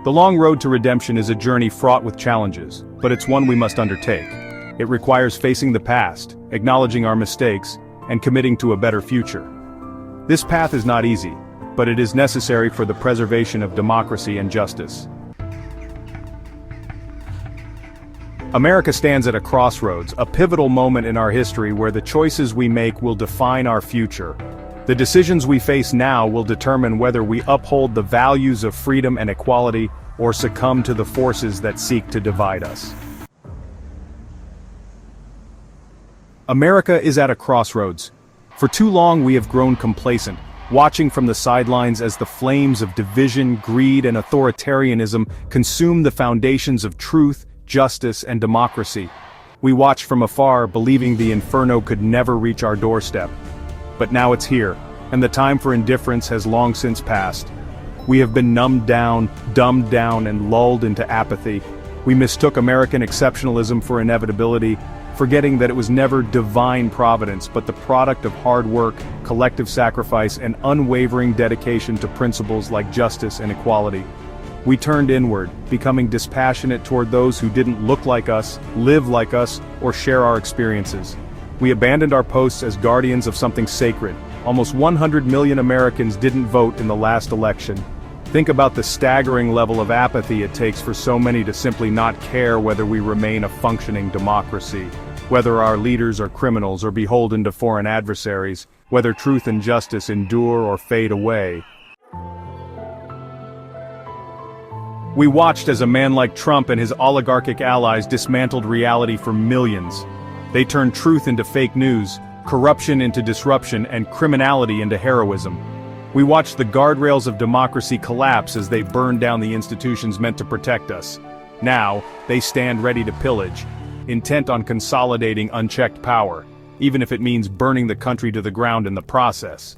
The long road to redemption is a journey fraught with challenges, but it's one we must undertake. It requires facing the past, acknowledging our mistakes, and committing to a better future. This path is not easy, but it is necessary for the preservation of democracy and justice. America stands at a crossroads, a pivotal moment in our history where the choices we make will define our future. The decisions we face now will determine whether we uphold the values of freedom and equality or succumb to the forces that seek to divide us. America is at a crossroads. For too long we have grown complacent, watching from the sidelines as the flames of division, greed, and authoritarianism consume the foundations of truth, justice, and democracy. We watched from afar, believing the inferno could never reach our doorstep. But now it's here, and the time for indifference has long since passed. We have been numbed down, dumbed down, and lulled into apathy. We mistook American exceptionalism for inevitability, forgetting that it was never divine providence but the product of hard work, collective sacrifice, and unwavering dedication to principles like justice and equality. We turned inward, becoming dispassionate toward those who didn't look like us, live like us, or share our experiences. We abandoned our posts as guardians of something sacred. Almost 100 million Americans didn't vote in the last election. Think about the staggering level of apathy it takes for so many to simply not care whether we remain a functioning democracy, whether our leaders are criminals or beholden to foreign adversaries, whether truth and justice endure or fade away. We watched as a man like Trump and his oligarchic allies dismantled reality for millions. They turned truth into fake news, corruption into disruption, and criminality into heroism. We watched the guardrails of democracy collapse as they burned down the institutions meant to protect us. Now, they stand ready to pillage, intent on consolidating unchecked power, even if it means burning the country to the ground in the process.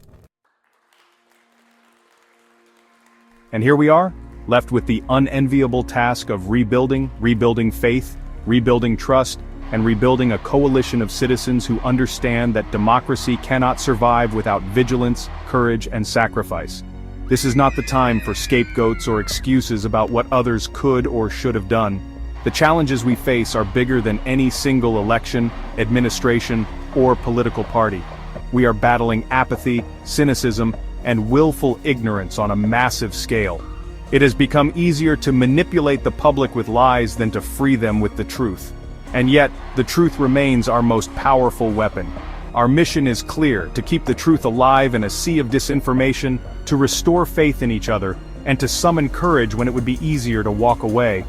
And here we are, left with the unenviable task of rebuilding faith, rebuilding trust, and rebuilding a coalition of citizens who understand that democracy cannot survive without vigilance, courage, and sacrifice. This is not the time for scapegoats or excuses about what others could or should have done. The challenges we face are bigger than any single election, administration, or political party. We are battling apathy, cynicism, and willful ignorance on a massive scale. It has become easier to manipulate the public with lies than to free them with the truth. And yet, the truth remains our most powerful weapon. Our mission is clear: to keep the truth alive in a sea of disinformation, to restore faith in each other, and to summon courage when it would be easier to walk away.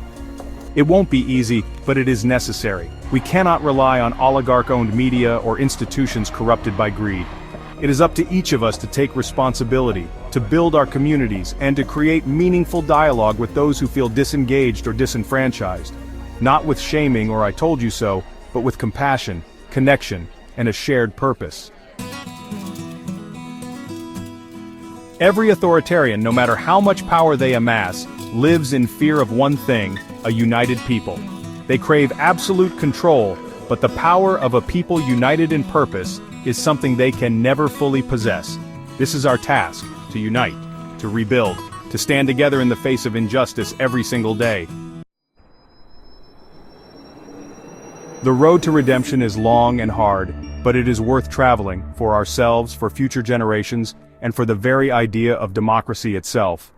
It won't be easy, but it is necessary. We cannot rely on oligarch-owned media or institutions corrupted by greed. It is up to each of us to take responsibility, to build our communities, and to create meaningful dialogue with those who feel disengaged or disenfranchised. Not with shaming or "I told you so," but with compassion, connection, and a shared purpose. Every authoritarian, no matter how much power they amass, lives in fear of one thing: a united people. They crave absolute control, but the power of a people united in purpose is something they can never fully possess. This is our task: to unite, to rebuild, to stand together in the face of injustice every single day. The road to redemption is long and hard, but it is worth traveling, for ourselves, for future generations, and for the very idea of democracy itself.